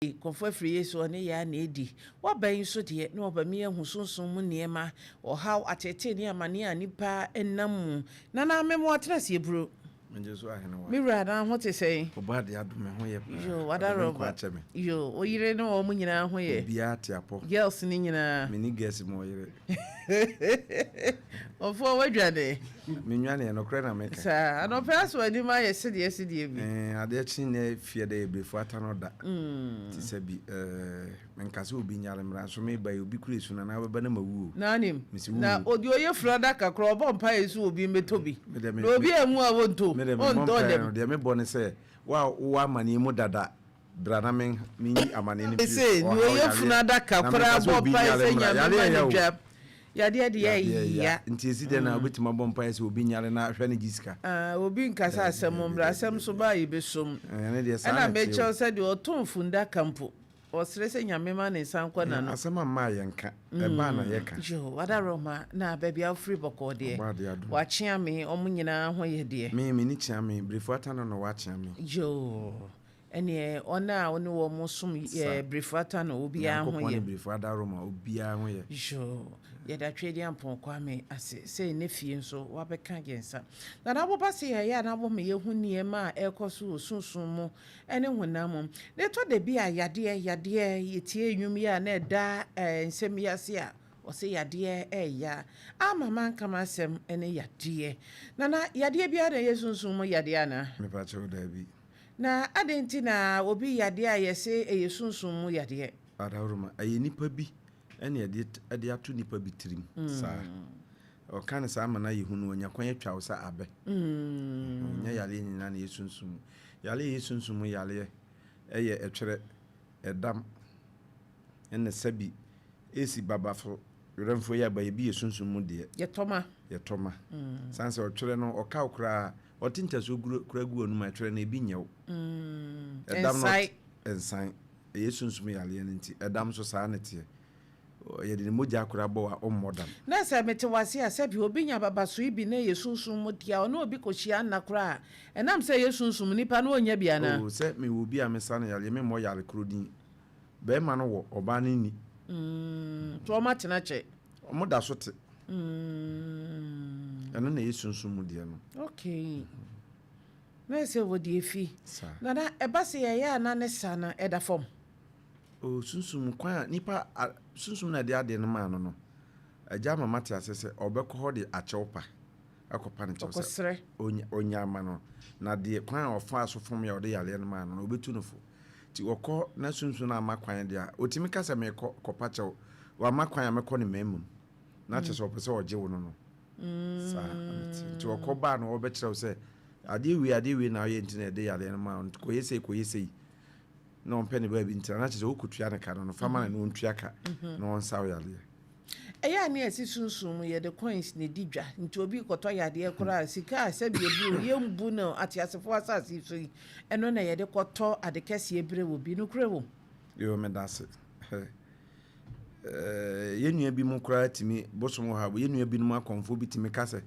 Kɔfɔ free Yesu ne ya na edi wa ban so de na oba me ehu sunsun mu niema ɔhaw atete ne amane a nipa enam na na memo atena se eburo menje so ahene wa mira na ho te sei oba de adome ho ye yo wadaro yo oyire no o mu nyina ho ye bia tiapo girls ni nyina mini girls mo yire ofo wadwane menwane no kra na meka sa anopa so ani ma ye sede bi ade chi na fie da ebrefo atano da ti se bi menkase obi nyale mra so me ba obi kure su na na baba na mawu na anim na odi oye frada kakra obo mpa yesu obi metobi na obi emu a wonto onto dem de me bone se wa amane mu dada brana men minyi amane ni se ni oye frada kakra bo mpa yesu nyame na dwap yade ya nti eside na obetima bompa ese obi nyale na hwe ne gisika obi nkasa asem mra asem so ba yibesom na mecho se de otonfu nda kampo osre se nyame ma ne sankwa na no asema ma yenka eba na yeka jo wada roma na baby afri boko de wa chia me omunyina ho ye de me ni chia me brifu atano no wa chia me jo ene ona oni wo musum brifata na obi ahụ ye brifata Roma obi ahụ ye jo ye da twedi ampon kwa me ase sei ne fie nso wa beka gensa na na boba se ya na bo me ye hu niema ekoso osunsun mu ene honam ne to de bi ayade ye tie enwum ya na da nsem ya se a o se yade ya ama man kama sem ene yade na yade bia na yesunsun mu yade ana me pa che o da bi na adenti na obi yade a yese eyesunsun mu yade adawruma aye nipa bi ene ade ato nipa bi tirim sa o kan sa amana yehunu onya kwan atwa wo sa abe nya yale nyina na yesunsun yale yesunsun mu yale eye etwere edam ene sabi esi babafo remfo ya ba bi yesunsun mu de yetoma sanse otwere no oka okra otinta so kura gu onu ma twere na ebi nyew edam no ensan yesunsum yale nti edam so saa nete yede ne moja akura bo wa ommodam na se mete wase asabi obi nya baba so ibi na yesunsum mu dia ona obi kochia nakura enam se yesunsum nipa na onya bia na o se me obi a mesa na yale me mo yale krodin be ma no wo oba na ni to o matena che o da so te eno na yesunsum mu dia no okay na se wo die fi na eba se ya na ne sana eda fom o sunsum kwa nipa sunsum na de ade no ma no agya mama te asese obekọ ho de achewpa akopa ne chewse onya ma no na de kwan ofa so fom ya ode yale no ma no obetu no fo ti wokọ na sunsum na amakwan de a otimi kasa me kopa chew wa amakwan ya mekọ ne memum na chese opese oje wo no sa ti wokọ ba no obekire se ade wi na ye ntine de yale no ma ko yese no mpeni baby ntana na chese okutua ne ka no fama na ontua ka no onsaw yale eya ne asisunsun ye the coins ne didwa nti obi koto yade ekora sika asabi ebru ye mbu no atiasefo asasi so eno na ye de koto adekese ebre wo bi no kure wo yo medase yenua bi mu kura timi bosom ha yenua bi no akonfo bi timi kase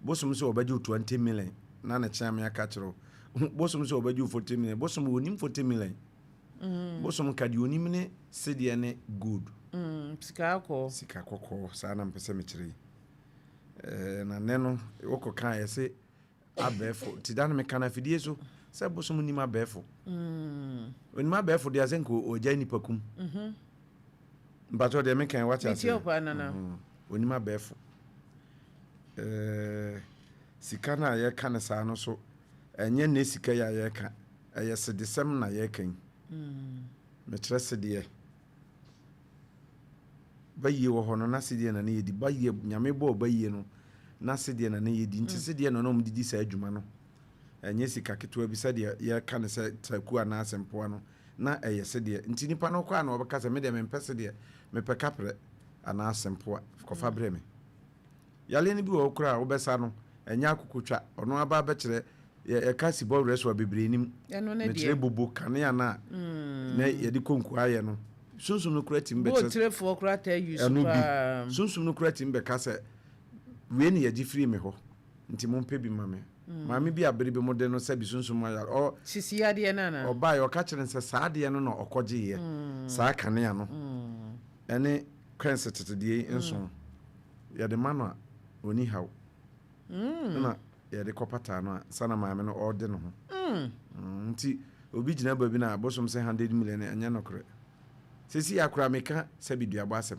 bosom so obaje 20 million na na chiam ya ka chiro bosom so obaje 40 million bosom wonim 40 million bosom kadi onim ne sedie ne good sika kokko sa na mpese me kire na neno woko kan yese abefo tidana me kana fidie so se bosom nim abefo onim abefo de azenko oja nipa kum mbato de me kan wacha ase onim abefo sika na ye kan sa no so enye ne sika ya ye kan ayese desem na ye kan me kire sedie baye wo hono na sedie na yedi baye nyame bo baye no na sedie na yedi nti sedie no no mdidi sa adwuma no enye sika keto bi sedie ye kan se taku ana asempo no na eye sedie nti nipa no kwa na obekasa me de me mpese de me pekapre ana asempo ko fabre me yale ni bi wo kura obesa no enya akukutwa ono aba bekire ye kasi ball reso bebrenim me kire bobo kane ana na ye di konku aye no sunsum no kura tim bekire bo tirefo kura ta yusufa sunsum no kura tim bekase we ne ye di free me ho nti mo mpe bi ma me maame bi abere bi mode no sabi sunsum ayare o sisi ade na oba yo ka kire se saade no na okoje ye saa kanea no ene kwense tetede nso ye de mano a oni haw na ye de kopata no sana maame no ode no ho nti obi gina ba bi na bosom se 100 million anya no kore sisi akura meka sabi duabo asem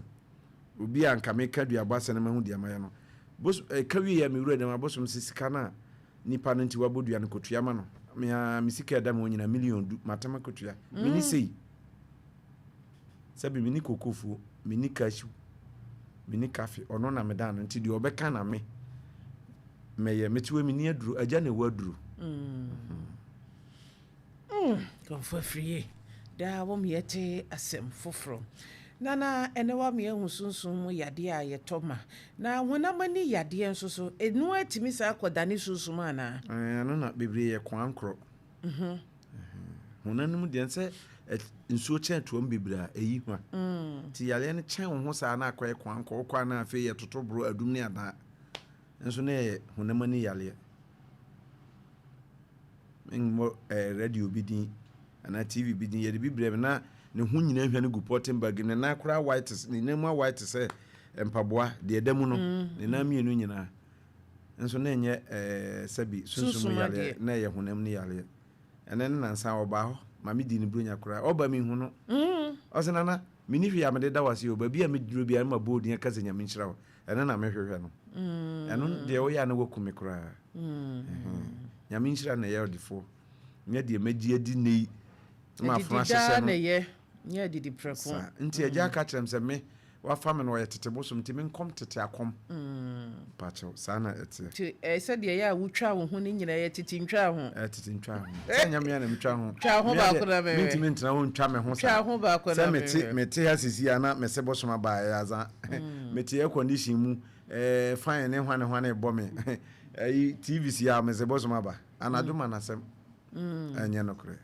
obi anka meka duabo asem ma hu dia maye no bos kawi ya mi wura dem abosom se sika na nipa no nti wabodua no kotua ma no me sika da mo nyina million du matama kotua mini sei sabi mini kokofu mini cashew mini cafe ono na meda no nti di obeka na me meye metiwe mini aduru aja na waduru komfo free da wo miete asem foforo nana ene wa me hu sunsun mu yade a yetoma na honamani yade enso so enu atimi sa akodane sunsun ana no na bebre ye kwankro honanum de nse nsuo chen tuom bebra eyi hwa ti yale ne chen ho sa na akoye kwankro kwa na afi ye totobro adum ne ada enso ne honamani yale mo radio bidin ana tv bidin ye de bibre na ne hu nyina hwa ne gu potem bag ne na kura white ne nemu white se empaboa de edamu no ne na mienu nyina nso na enye sabi sunsun yale na ye hunam ne yale ene na nsa oba ho ma me di ne bronya kura oba mi hu no o se nana mi ni hwe ya me de da wase oba bia me duro bia ma bold nya kase nya me nchira ene na me hwehwe no eno de wo ya na wakumi kura nya me nchira na ye odifo nya de magi adi nei ma fra hye na ye nya didi preko nti eja ka kyerem se me wa fa me no ye tete bosom ti me nkom tete akom pacho sana ete ti se de ya wutwa wo hu ni nyina ye titi ntwa ho titi ntwa ho sanya me na metwa ho twa ho ba ko na me minti minti na ho ntwa me ho sa twa ho ba ko na me se mete asisi ana me se bosom aba ya za mete air condition mu fine ne hwane bo me tv si ya me se bosom aba anaduma na sem anya no kure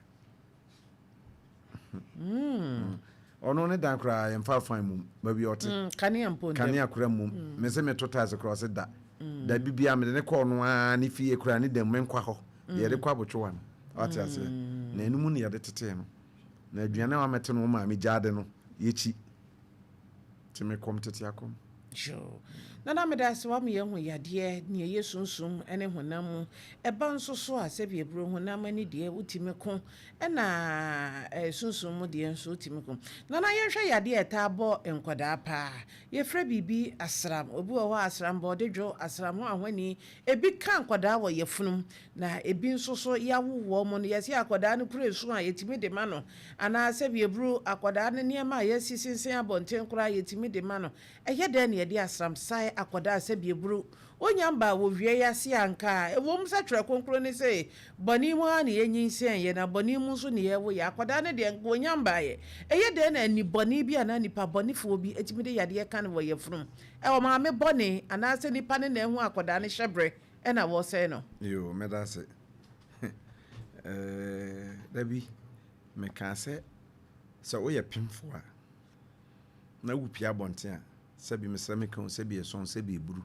ono ne dan kra yem fa fan mum ba bi ote kane akura mum me se me totas cross da bibia me ne ko no a ne fie kra ne dem men kwa ho ye de kwa botwa no ate ase na enum ne ye de tete no na aduane wa mete no ma me jade no yechi ti me kom tete akom sure nana me da se wa me ye hu yade ne ye sunsun ene honam eba nso so a se bi ebro honam ani de utime ko na sunsun mu de nso utime ko nana ye hwe yade eta bo enkoda pa ye fra bibi asram obi wo asram bo de dwo asram ho ahwani ebi kan koda wo ye funum na ebi nso so ya wo mo no ye se akoda no kure su a yetime de ma no ana se bi ebro akoda ne ne ma ye sisinsen abonten kura yetime de ma no eye de ne ye de asram sai akoda se bieburu onyamba wo wie ya se anka ewom sa twere konkro ne se boni mu ani yenyinsen ye na boni mu so ne ye wo ya akoda ne de onyamba ye eye de na ni boni bi ana nipa boni fo bi etimide yade ye kan wo ye frum e wo ma me boni ana se nipa ne na ehu akoda ne hyebre e na wo se no yo meda se dabi me ka se so wo ye pimfo a na wu pia bonten a sabi mesrame kan sabi eson sabi eburu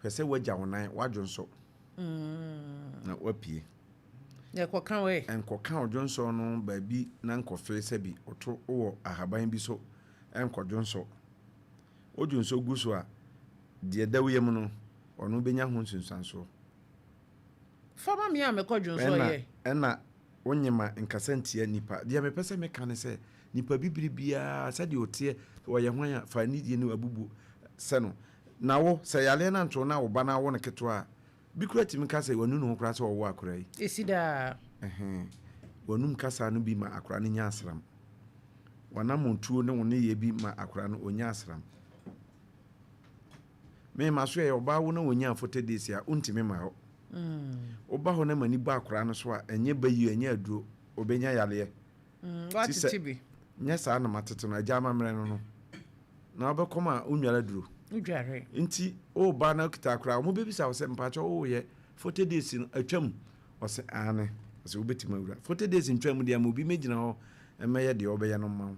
hwese wagya wonan wadwonso na wapie ye kokan we enkokan odwonso no ba bi na nkofre sabi oto wo ahaban bi so enkodwonso odwonso guso a de dawuyem no ono benya ho nsunsanso fama mi a mekodwonso ye ena wonyema nkasantia nipa de me pese me kan se nipa bibribia sade otie woye hwan ya fa nidie ne abubu seno na wo se yale na nto na wo ba na wo ne keto a bikura timi ka se wanu no kura se wo akura yi esida wanum kasa no bi ma akura ne nya asram wana montuo ne woni ye bi ma akura no onya asram me ma so ye oba wo na wonya fotodesi a untimi ma ho oba ho na mani ba akura no so a enye bayi enye aduro obenya yale what tibi nya sa na matete no agama mre no na obekoma unwara duro udware nti o ba na kita akura mo bebisa wo se mpacho o ye fotodesi no atwam o se ane o se obetima wura fotodesi ntwam dia mo bi megina ho emeye de obeye no ma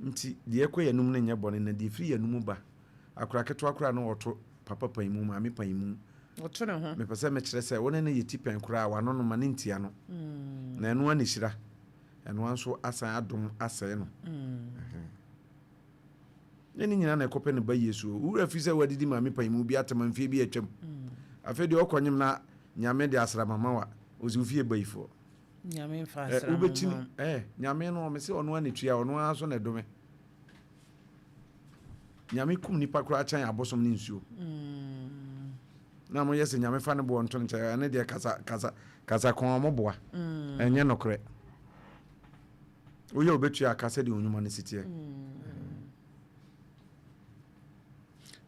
nti de ekoyanum na nya bone na de firi yanum ba akura keto akura no oto papa panimu maami panimu Oto ne ho. Me pese me kyerɛ sɛ wone ne yɛti pɛn koraa wano no ma ne ntia no. Na ɛno ani hyira. Ɛno nso asan adom asɛe no. Yɛne nyina na ɛkɔpɛ ne ba Yesu. Wura fi sɛ wadidi ma me panimu bi atama mfie bi atwam. Afei deɛ ɔkɔnyem na nyame de asramama wa ozi fie bayifo. Nyame fa asramama. Ubetini nyame no me se ɔno anetua ɔno aso na dome. Nyame kum nipa kora kyan abosom ne nsuo. Na mo yɛsɛ nyame fa ne bo nto nkyɛ ne deɛ kasa kon mo boa. Ɛnyɛ nokre. Woyɛ obetua akasa de onyuma ne sitie.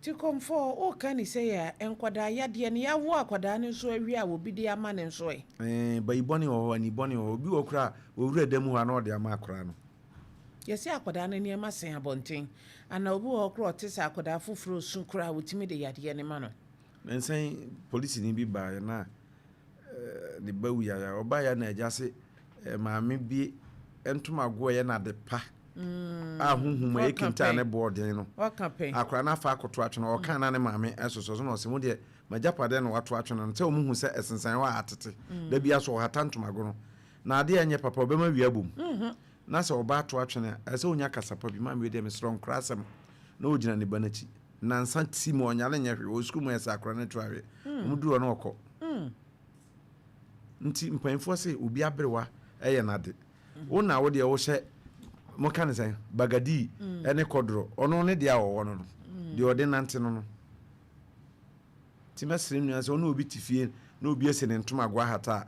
Ti komfo o kan ni say ya enkwada yade ne ya wo akwada ne so awi a obi de ama ne so bayiboni o ani boni o bi okra owura demu ha na ode ama akra no. Yesi akwada ne ne ma sen abonten ana obi wo okra otese akwada foforo su kra wotimi de yade ne ma no. Nsen police ni bi ba na de bawu ya oba ya na agase maame bi entomago ye na de pa ahunhuma ekinta ne boarding no akra na fa akoto atwe o kan na ne maame esoso so no se mo de majapade no wato atwe no nte omuhu se esensan wa atete da bia so hatantomago no na ade enye papa obema wi abom na se oba ato atwe na ese onya kasapa bi maame de me strong krasem na ogina ne banachi na nsa ti mo onyale nya hwe o sku mu ese akra na tuawe omuduro na okọ nti mpanfo se obi abrewa eye na de wo na wo de wo hye mo kan say bagadi ene kodro ono ne dia wo no de ode nante no ti mesrim nua se ono obi tifie na obi ese ne ntoma gwa hata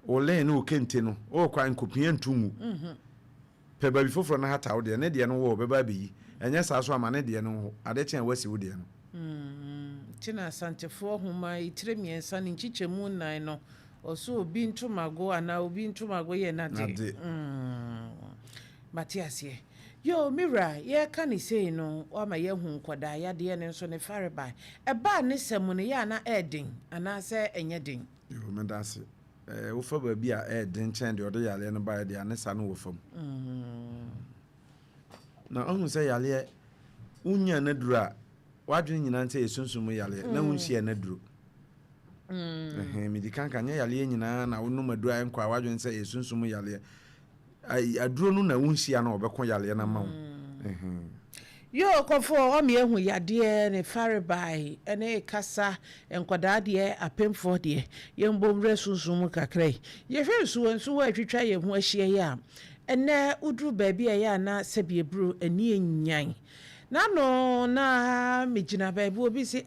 o le ne o kente no o kwa nkopia ntumu pe ba bi foforo na hata wo de ne de no wo be ba beyi enye sa so ama ne de no ade chen wasi wo de no tina santefo homa itire miensa ne nchichemu nan no oso obi ntomago ana obi ntomago ye na de Matias ye yo mira ye kan say no o ma ye hu nkoda ya de ne nso ne fareba e ba ne semu ne ya na edin ana se enye din yo me da se wo fa ba bi a edin chen de o de yale no ba de ane sa no wo fam na ohun se yale unya na duru a wadwene nyina nte esunsum yale na hunhie na duru mi di kan kan yale nyina na wonu madu a nkwa wadwene se esunsum yale aduro no na hunhia na obekọ yale na mawo yo kofo o me ehu yade ne farebai ene kasa enkwada de apemfo de yembomre sunsum kakrai ye hwe nsu wa atwitwa ye hu ahie ya ene uduru baabi ya na sebiebru ani enyan na no na mejina baabi obi si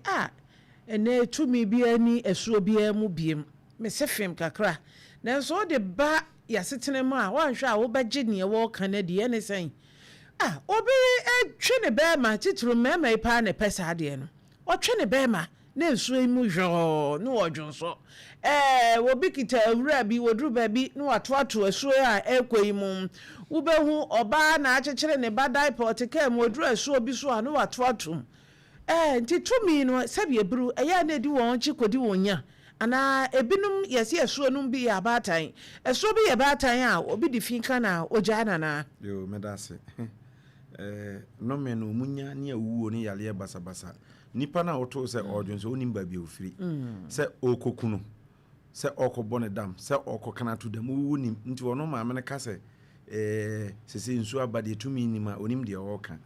ene tumi bi ani esuo bi mu biem me sefem kakra na so de ba yasetene mu a wanhwe a wo bagye ne wo kanadi ene sen obi twe ne bema titru mema ipa ne pesa de no o twe ne bema na nsuo imu hwo no odwonso obi kita awura bi woduru ba bi no atoato asuo a ekoi mu wo behu oba na akyekere ne badai portika mu woduru asuo bi so a no atoato nti tumi no sabe ebru eya na di won chikodi wonya ana ebinum yesi asuo num bi ya batan asuo bi ya batan a obi di finka na ojana na yo medase no me no munya ne awuo ne yale basabasa nipa na oto se odwonso onim ba bi ofiri se okokunu se okobone dam se okokana to dam wonim nti wono ma amene ka se sese nsu abade tumi nima onim de oka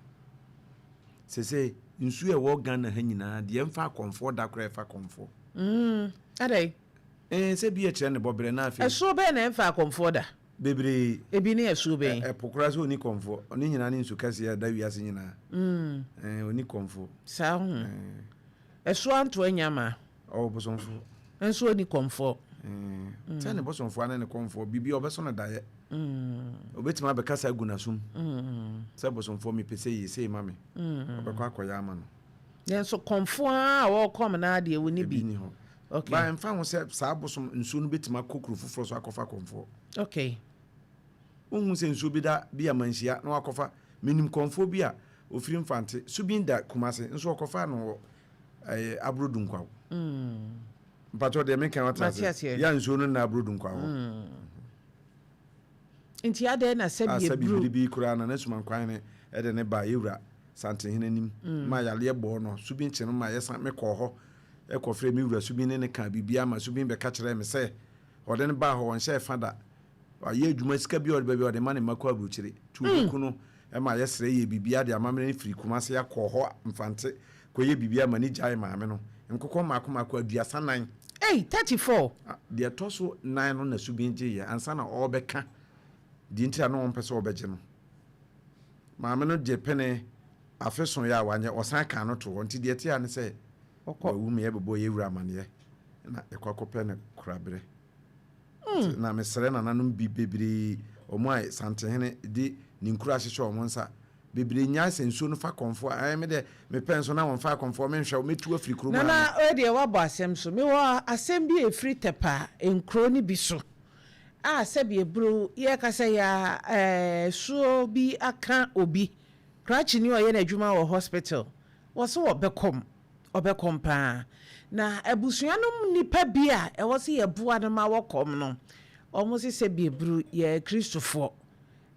sese nsu e wo Ghana ha nyina de mfa akomfo da kra fa komfo adai se bi e kire ne bobere na afi eso be na mfa akomfo da bebre ebi ne eso be pokora so oni komfo oni nyina ne nsu kase ya da wiase nyina oni komfo sa hu eso anto anyama o bosonfo enso oni komfo tane bosonfo ane ne komfo bibi obeso na daye obetima be kasa gunasum se bosonfo mi pese yi sei mame obekwa akoya ama no yenso komfo a wo kom na de woni bi okay ba mfa ho se sa bosom nsu no betima kokuru foforo so akofa komfo okay ohun se nsu bi da bi amanhia na wakofa minim komfo bi a ofiri mfante subinda kumase nso akofa no abrodunkwa mpacho de me kan watase ya nsu no na abrodunkwa nti ade na sabi bi kura na nasuma kwan ne de ne ba yewura sante hinanim ma yale bo no subinche no ma yesan me ko ho ekofre mi wura subi ne ka bibia ma subi be ka kire me se ode ne ba ho won hye fada aye adwuma sika bi ode ba bi ode ma ne makwa buchire tu ku no e ma yesre ye bibia de amamre firi kuma se yakọ ho mfante ko ye bibia ma ni jai maame no nkokọ mako aduasa nan 34 de toso nan no na subi nje ye ansa na obeka di ntia no on pese obeje no maame no je pene afeson ya wanye osan kan no to nti de tia ne se wu me ye bebo ye wura mane na ekwakope ne kurabre na mesere na nanum bi bebre omo ai santehene di ninkura hyehyɛ omo nsa bebre nya sensuo no fa konfo ai me de me penso na won fa konfo me hwɛ metu afiri kuro ma na o de wa bɔ asɛm so me wɔ asɛm bi efiri tepa enkro ni bi so a sɛbi ebru ye ka sɛ ya suo bi aka obi krachi ni oyɛ na adwuma wɔ hospital wɔ so obekom pa na abusuanom nipa bi a ɛwɔ se yɛboa no ma wɔkɔm no ɔmo se sɛbi ebru yɛ kristofo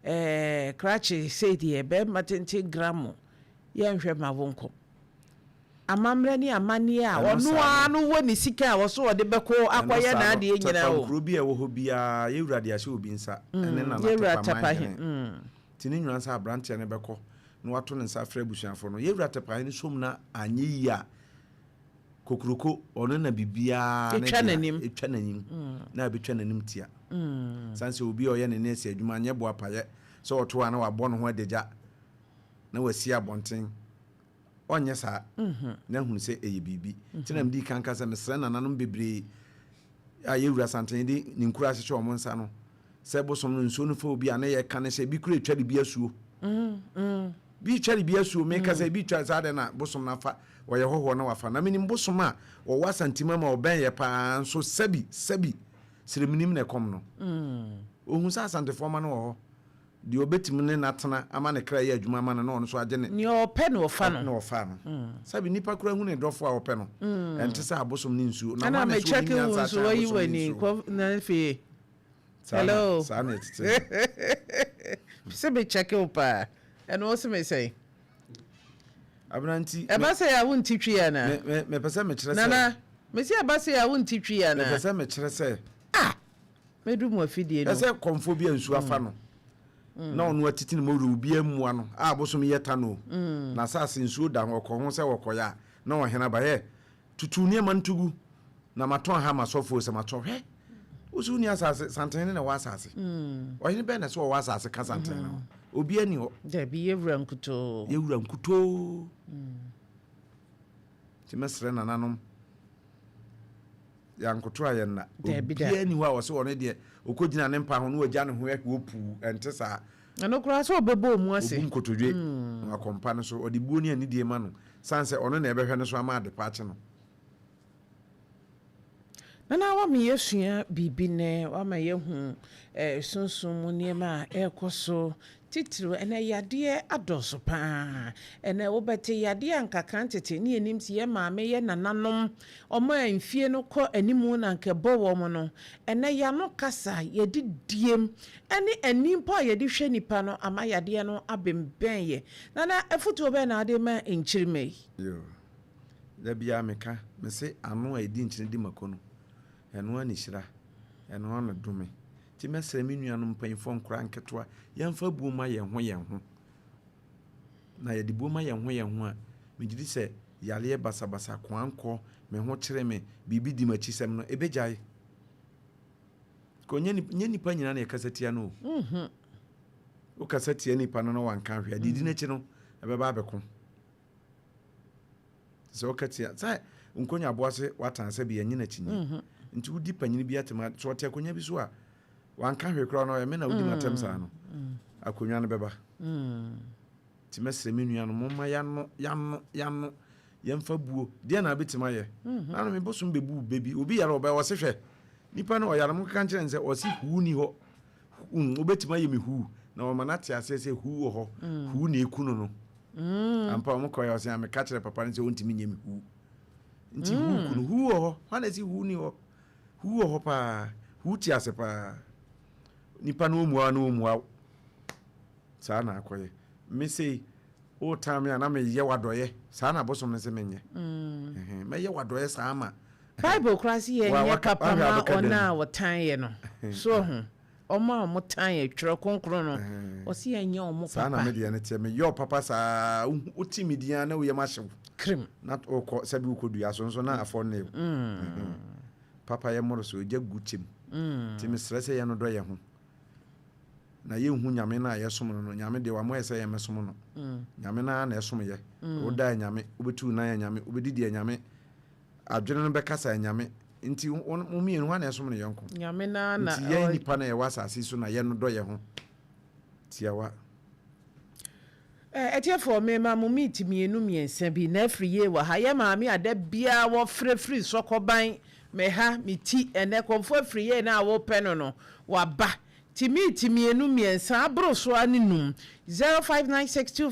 krachi say the be matente gramo ye nhwe ma wonko amamre ni amani a ono anu wo ni sika a wo so wo de beko akoye na ade nyina o kro bi e wo ho bia ye wurade ahye obi nsa ene na na tapa tini nwan sa branche ne beko na wato ne nsa fra busuafo no ye wurade tapa ne som na anye yi a kokuruko ono na bibia na etwa nanim na betwa nanim tia sanse obi o ye ne nese adwuma nye bo apaye so oto ana wabɔ no ho adagya na wasi abonten onye sa na hunu se eye bibi tinam di kan kasa mesre na nanom bebre aye wura santen di ninkura hyehyɛ omo nsa no se bosom no nsuo no fa obi ana ye kan se bi kura twari bi asuo bi twari bi asuo me kasa bi twari sa de na bosom na fa wɔyɛ hoho na wafa na menim bosom a wɔwa santima ma ɔbɛn ye pa nso sabi sireminim na kom no ohun sa asantefo ma no wɔ di obetim ne natena ama ne kra ye adwuma ama no no so agye ne ni opɛ no ofa no sabi nipa kura hu ne dɔfo a opɛ no ente sa abosom ne nsuo na ma so ni nyansa so yi wani ko na fe hello sa na tete se be check opa and also me say abranti e ba say ya won titwi ya na me pese me kyerɛ sɛ na me say ba say ya won titwi ya na me pese me kyerɛ sɛ me du mo afidie no ɛsɛ konfo bi nsuo afa no na onu atiti ne mo rubi amua no a bosom yeta no na sase nsuo da ho kɔ ho sɛ wɔkɔya na wɔhena ba yɛ tutu ne ma ntugu na maton ha masofo sɛ maton hwɛ usu ni asase santene na wasase ɔhene bɛ na sɛ wasase ka santene no obi ani hɔ da bi yewura nkuto ti mesre na nanom ya nkuto ayɛ na obi ani hɔ a wɔsɛ wɔne deɛ okogina ne mpa ho no wagya ne ho wopu ente sa ano kura so obebo mu ase obu nkotodwe akompa no so odi buo ni ani die ma no sanse ono na ebehwe no so ama ade pa che no na wa me yesua bibi ne wa ma yehu sunsun mu niema ekoso titiro ene yade adoso pa ene wo bete yade ankaka ntete ne enim si ye maame ye nananom omo amfie no kɔ animu na nke bowo mo no ene ya no kasa ye didiem ene animpa ye de hwe nipa no ama yade no abemben ye na efutu obe na ade ma enchirime yo da bia meka me se ano a edi nchire di makono eno ani hira eno ana dume ti mesere me nuanom mpanfo nkora nketoa yɛmfa buoma yɛn ho na yɛde buoma yɛn ho a megidi sɛ yale basabasa kwankɔ me ho kyerɛ me bibi di machi sɛm no ebegyae ko nyɛ nipa nyina na yɛkasa tia no o kasa tia nipa no wanka hwɛ didi na chi no ɛbɛba abɛko sɛ o katia sɛ nkonya aboase watanse bi yɛnyina chinyi nti wudi panyini bi atema so ɔte akonya bi so a wanka hwe kro no yɛ me na wudi matem sa no akonya no bɛba ti mesre me nua no momma yano yɛmfa buo deɛ na betima yɛ na no me bosom bebu bebi obi yare ɔbɛ wɔ se hwɛ nipa no ɔyare mo ka kyerɛ nse ɔsi huu ni hɔ obetima yɛ me huu na ɔma na te ase se huu wɔ hɔ huu na eku no ampa mo kɔ yɛ ɔse ame ka kyerɛ papa no se ontimi nyɛ me huu nti huu ku no huu wɔ hɔ hɔ na si huu ni hɔ huu wɔ hɔ pa huu ti ase pa nipa no omua saa na akɔyɛ me sei o time ya na me ye wadoye saa na bosom ne se menye me ye wadoye saa ma Bible krasi ye nye papa ma ona wotan ye no so ho oma omo tan ye twere konkron no o se ye nye omo papa saa na me de ne tie me yo papa saa uti media na wo ye ma hyew krim na o sabi wo kodu aso so na afọ ne papa ye moro so je gutim ti me stress ye no do ye ho na ye hu nyame na ye som no nyame de wa mo ye se ye mesom no nyame na na esom ye wo da nyame obetu na ye nyame obedidi ye nyame adwene no bekasa nyame nti mo mienu ha na esom no yonko nyame na na nti ye nipa na ye wasase so na ye no do ye ho tiawa etiefo me ma mo meet mienu miensa bi na afri ye wa ha ye maami ada bia wo frefri sokoban me ha mi ti ene konfo afri ye na wo pe no wa ba ti meet mienu miensa abro so anenum 0596